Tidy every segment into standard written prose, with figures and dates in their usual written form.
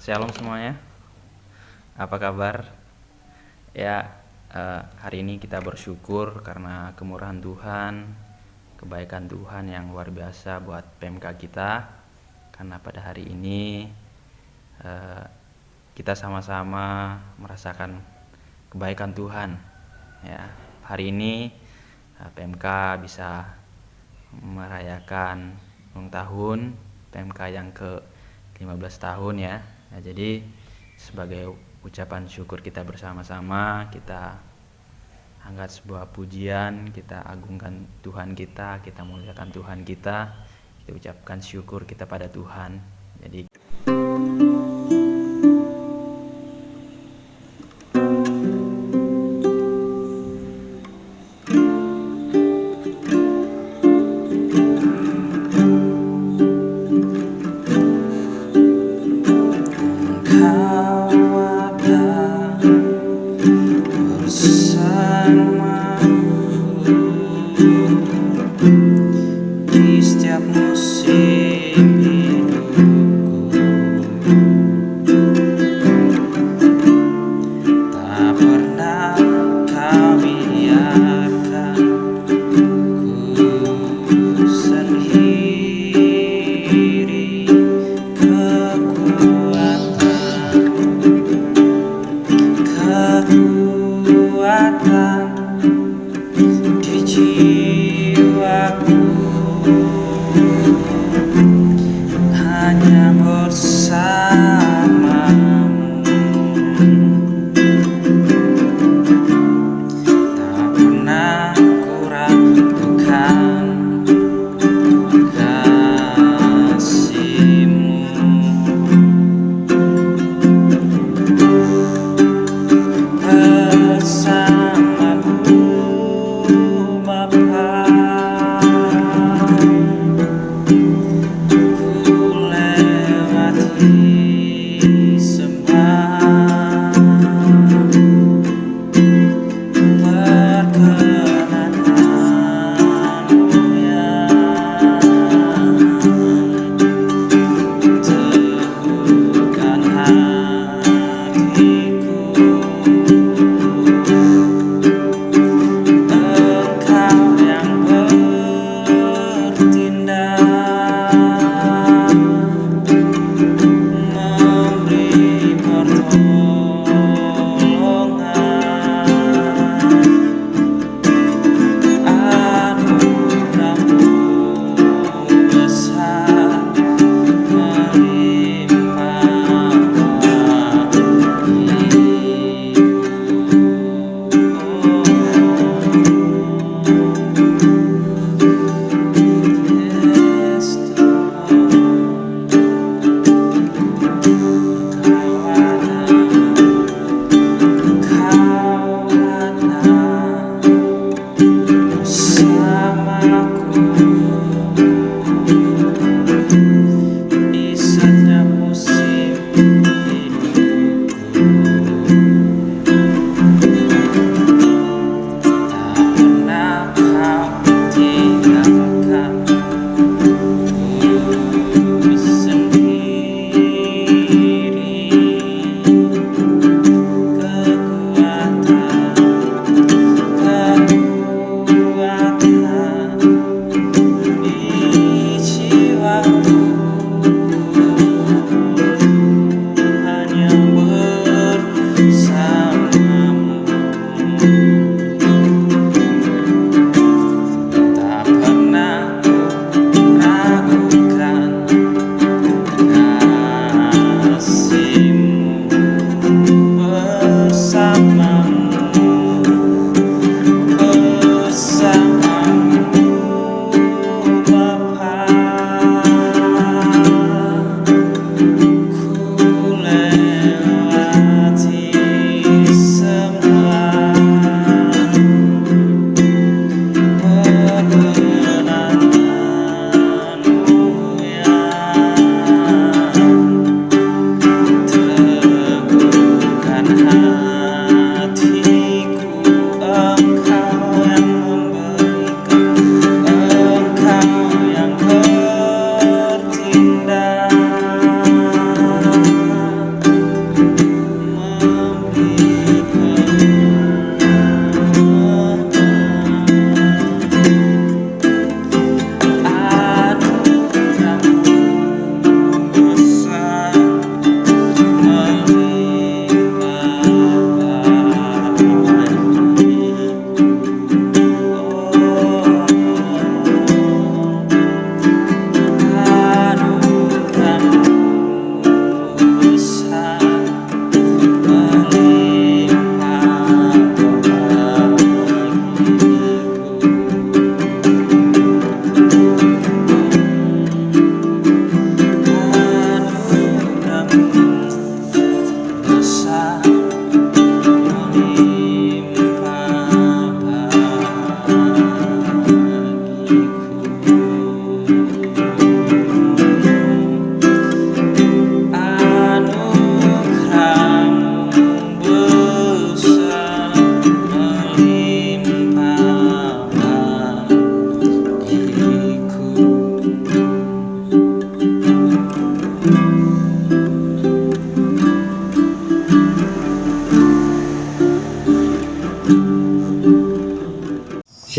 Shalom semuanya, apa kabar? Ya, hari ini kita bersyukur karena kemurahan Tuhan, kebaikan Tuhan yang luar biasa buat PMK kita. Karena pada hari ini kita sama-sama merasakan kebaikan Tuhan. Ya, hari ini PMK bisa merayakan ulang tahun PMK yang ke-15 tahun ya. Nah, jadi sebagai ucapan syukur kita bersama-sama, kita angkat sebuah pujian, kita agungkan Tuhan kita muliakan Tuhan kita ucapkan syukur kita pada Tuhan. Jadi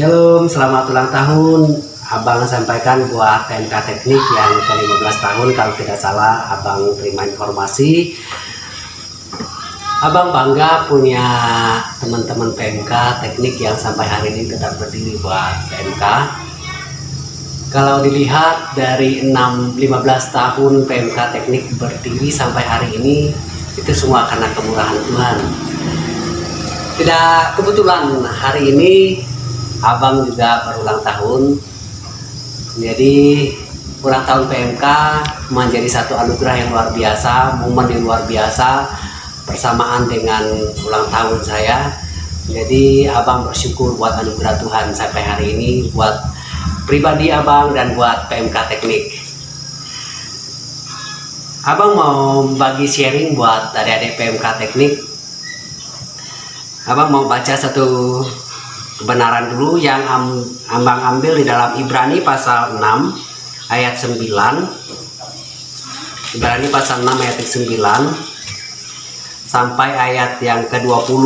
Shalom, selamat ulang tahun. Abang sampaikan buat PMK Teknik yang ke-15 tahun. Kalau tidak salah, Abang terima informasi. Abang bangga punya teman-teman PMK Teknik yang sampai hari ini tetap berdiri buat PMK. Kalau dilihat dari 15 tahun PMK Teknik berdiri sampai hari ini, itu semua karena kemurahan Tuhan. Tidak kebetulan hari ini Abang juga berulang tahun. Jadi ulang tahun PMK menjadi satu anugerah yang luar biasa, momen yang luar biasa bersamaan dengan ulang tahun saya. Jadi Abang bersyukur buat anugerah Tuhan sampai hari ini, buat pribadi Abang dan buat PMK Teknik. Abang mau bagi sharing buat adik-adik PMK Teknik. Abang mau baca satu kebenaran dulu yang Abang ambil di dalam Ibrani pasal 6 ayat 9. Ibrani pasal 6 ayat 9 sampai ayat yang ke-20.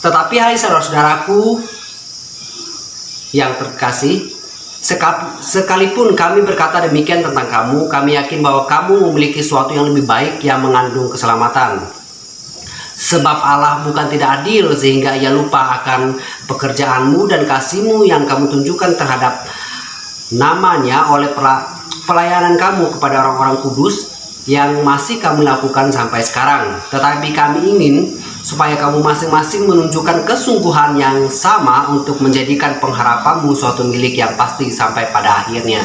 Tetapi hai saudara-saudaraku yang terkasih, sekalipun kami berkata demikian tentang kamu, kami yakin bahwa kamu memiliki sesuatu yang lebih baik yang mengandung keselamatan. Sebab Allah bukan tidak adil sehingga ia lupa akan pekerjaanmu dan kasihmu yang kamu tunjukkan terhadap namanya oleh pelayanan kamu kepada orang-orang kudus yang masih kami lakukan sampai sekarang. Tetapi kami ingin supaya kamu masing-masing menunjukkan kesungguhan yang sama untuk menjadikan pengharapanmu suatu milik yang pasti sampai pada akhirnya.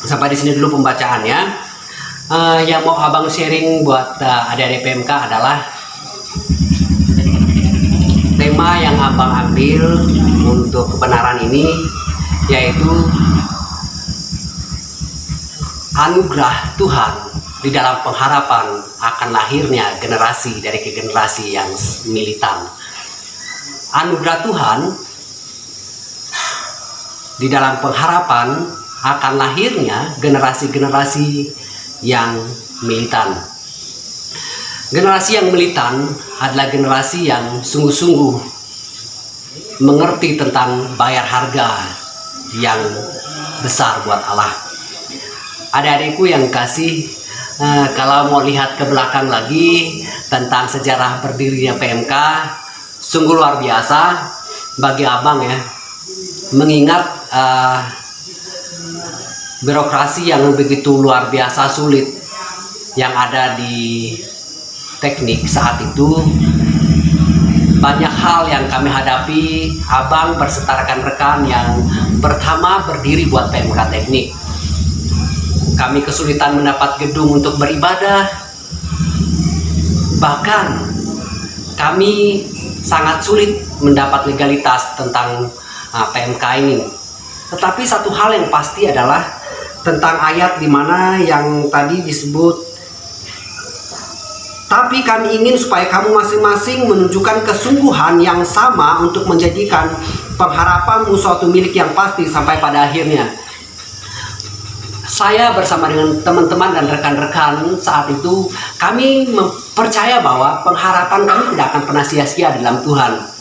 Sampai di sini dulu pembacaannya. Yang mau Abang sharing buat adik-adik PMK adalah tema yang Abang ambil untuk kebenaran ini, yaitu anugerah Tuhan di dalam pengharapan akan lahirnya generasi dari generasi yang militan. Anugerah Tuhan di dalam pengharapan akan lahirnya generasi-generasi yang militan. Generasi yang militan adalah generasi yang sungguh-sungguh mengerti tentang bayar harga yang besar buat Allah. Adik-adikku yang kasih, kalau mau lihat ke belakang lagi tentang sejarah berdirinya PMK, sungguh luar biasa bagi Abang ya, mengingat birokrasi yang begitu luar biasa sulit yang ada di teknik saat itu. Banyak hal yang kami hadapi. Abang berserta rekan-rekan yang pertama berdiri buat PMK Teknik. Kami kesulitan mendapat gedung untuk beribadah. Bahkan kami sangat sulit mendapat legalitas tentang PMK ini. Tetapi satu hal yang pasti adalah tentang ayat dimana yang tadi disebut, tapi kami ingin supaya kamu masing-masing menunjukkan kesungguhan yang sama untuk menjadikan pengharapanmu suatu milik yang pasti sampai pada akhirnya. Saya bersama dengan teman-teman dan rekan-rekan saat itu, kami percaya bahwa pengharapan kami tidak akan pernah sia-sia dalam Tuhan.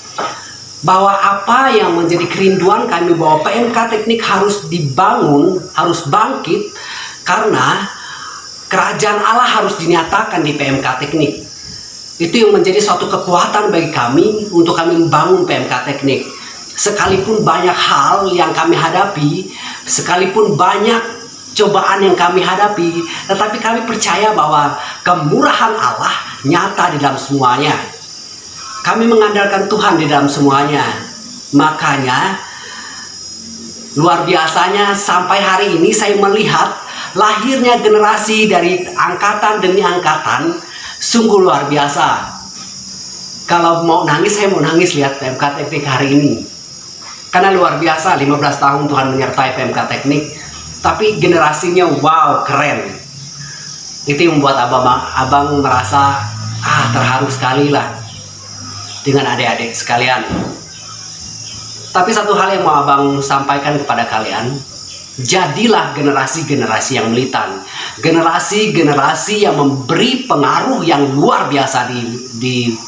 Bahwa apa yang menjadi kerinduan kami bahwa PMK Teknik harus dibangun, harus bangkit, karena kerajaan Allah harus dinyatakan di PMK Teknik. Itu yang menjadi suatu kekuatan bagi kami untuk kami membangun PMK Teknik. Sekalipun banyak hal yang kami hadapi, sekalipun banyak cobaan yang kami hadapi, tetapi kami percaya bahwa kemurahan Allah nyata di dalam semuanya. Kami mengandalkan Tuhan di dalam semuanya. Makanya luar biasanya sampai hari ini saya melihat lahirnya generasi dari angkatan demi angkatan, sungguh luar biasa. Kalau mau nangis, saya mau nangis lihat PMK Teknik hari ini. Karena luar biasa, 15 tahun Tuhan menyertai PMK Teknik, tapi generasinya wow, keren. Itu yang membuat abang merasa terharu sekali lah dengan adik-adik sekalian. Tapi satu hal yang mau Abang sampaikan kepada kalian, jadilah generasi-generasi yang militan, generasi-generasi yang memberi pengaruh yang luar biasa di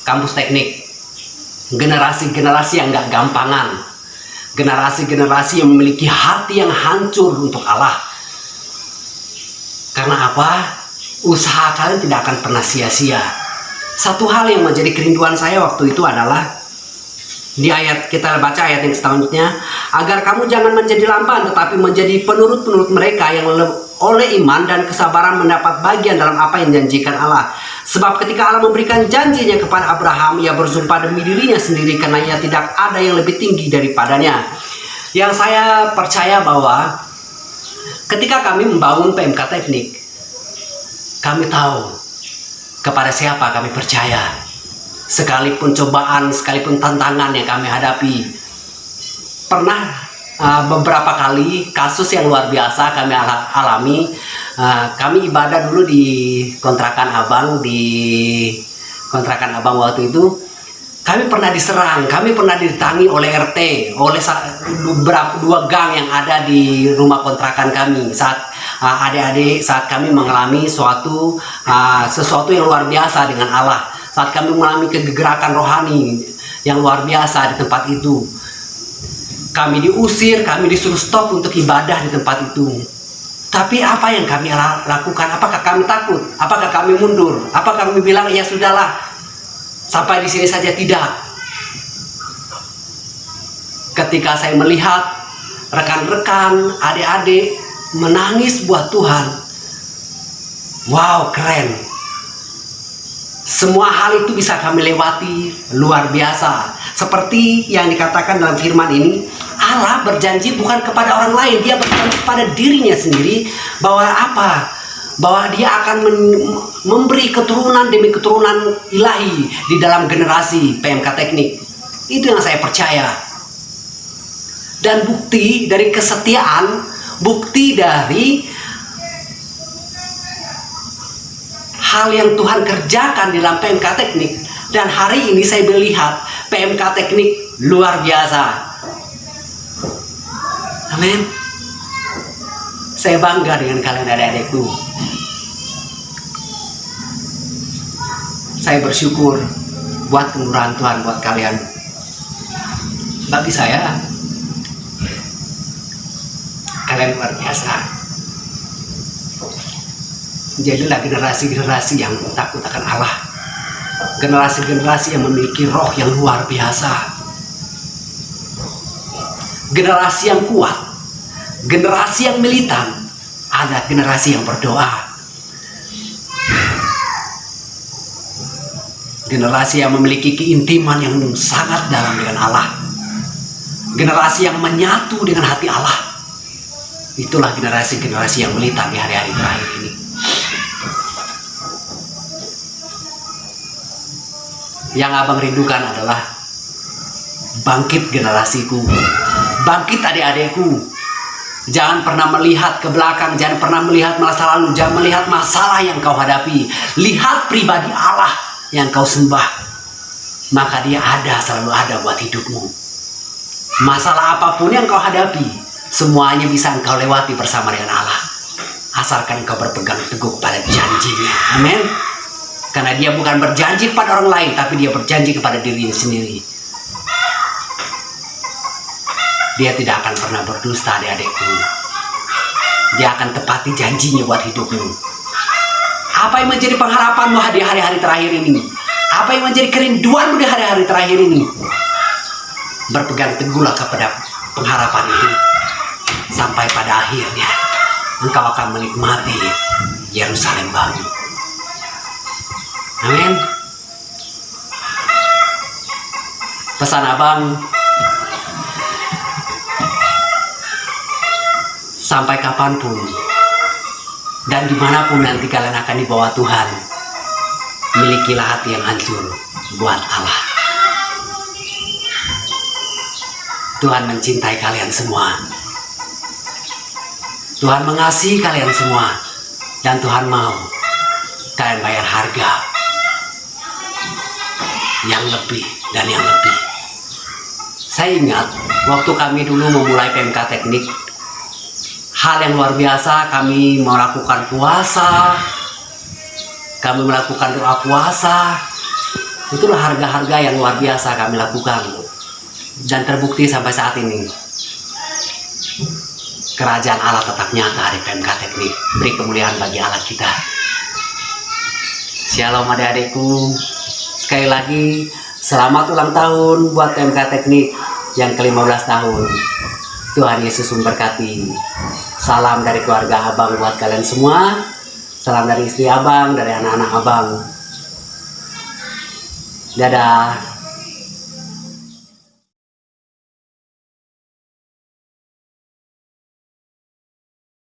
kampus teknik. generasi-generasi yang gak gampangan, generasi-generasi yang memiliki hati yang hancur untuk Allah. Karena apa? Usaha kalian tidak akan pernah sia-sia. Satu hal yang menjadi kerinduan saya waktu itu adalah di ayat, kita baca ayat yang selanjutnya, agar kamu jangan menjadi lamban tetapi menjadi penurut-penurut mereka yang oleh iman dan kesabaran mendapat bagian dalam apa yang dijanjikan Allah. Sebab ketika Allah memberikan janjinya kepada Abraham, ia bersumpah demi dirinya sendiri karena ia tidak ada yang lebih tinggi daripadanya. Yang saya percaya bahwa ketika kami membangun PMK Teknik, kami tahu kepada siapa kami percaya. Sekalipun cobaan, sekalipun tantangan yang kami hadapi, pernah beberapa kali kasus yang luar biasa kami alami. Kami ibadah dulu di kontrakan abang, waktu itu kami pernah diserang, kami pernah didatangi oleh RT, oleh dua gang yang ada di rumah kontrakan kami saat adik-adik, saat kami mengalami sesuatu yang luar biasa dengan Allah. Saat kami mengalami kegerakan rohani yang luar biasa di tempat itu, kami diusir, kami disuruh stop untuk ibadah di tempat itu. Tapi apa yang kami lakukan? Apakah kami takut? Apakah kami mundur? Apakah kami bilang ya sudahlah, sampai di sini saja? Tidak. Ketika saya melihat rekan-rekan, adik-adik menangis buat Tuhan, wow, keren. Semua hal itu bisa kami lewati, luar biasa. Seperti yang dikatakan dalam firman ini, Allah berjanji bukan kepada orang lain, dia berjanji kepada dirinya sendiri bahwa apa? Bahwa dia akan memberi keturunan demi keturunan ilahi di dalam generasi PMK Teknik. Itu yang saya percaya. Dan bukti dari kesetiaan, bukti dari hal yang Tuhan kerjakan di dalam PMK Teknik, dan hari ini saya melihat PMK Teknik luar biasa. Amin. Saya bangga dengan kalian adik-adikku. Saya bersyukur buat kemurahan Tuhan buat kalian. Bagi saya, kalian luar biasa. Jadilah generasi-generasi yang takut akan Allah, generasi-generasi yang memiliki roh yang luar biasa, generasi yang kuat, generasi yang militan, ada generasi yang berdoa, generasi yang memiliki keintiman yang sangat dalam dengan Allah, generasi yang menyatu dengan hati Allah. Itulah generasi-generasi yang militan di hari-hari terakhir ini. Yang abang rindukan adalah bangkit generasiku, bangkit adik-adikku. Jangan pernah melihat ke belakang, jangan pernah melihat masa lalu, jangan melihat masalah yang kau hadapi. Lihat pribadi Allah yang kau sembah, maka dia selalu ada buat hidupmu. Masalah apapun yang kau hadapi, semuanya bisa engkau lewati bersama dengan Allah, asalkan engkau berpegang teguh pada janjinya. Amin. Karena dia bukan berjanji kepada orang lain, tapi dia berjanji kepada dirinya sendiri. Dia tidak akan pernah berdusta, adik-adikku. Dia akan tepati janjinya buat hidupmu. Apa yang menjadi pengharapanmu di hari-hari terakhir ini? Apa yang menjadi kerinduanmu di hari-hari terakhir ini? Berpegang teguhlah kepada pengharapan itu, sampai pada akhirnya engkau akan menikmati Yerusalem baru. Amin. Pesan abang, sampai kapanpun dan dimanapun nanti kalian akan dibawa Tuhan, milikilah hati yang hancur buat Allah. Tuhan mencintai kalian semua, Tuhan mengasihi kalian semua, dan Tuhan mau kalian bayar harga yang lebih dan yang lebih. Saya ingat waktu kami dulu memulai PMK Teknik, hal yang luar biasa, kami melakukan puasa, kami melakukan doa puasa, Itulah harga-harga yang luar biasa kami lakukan dan terbukti sampai saat ini. Kerajaan Allah tetap nyata di PMK Teknik. Beri kemuliaan bagi Allah kita. Shalom adik-adikku. Sekali lagi selamat ulang tahun buat PMK Teknik yang ke-15 tahun. Tuhan Yesus memberkati. Salam dari keluarga Abang buat kalian semua. Salam dari istri Abang, dari anak-anak Abang. Dadah.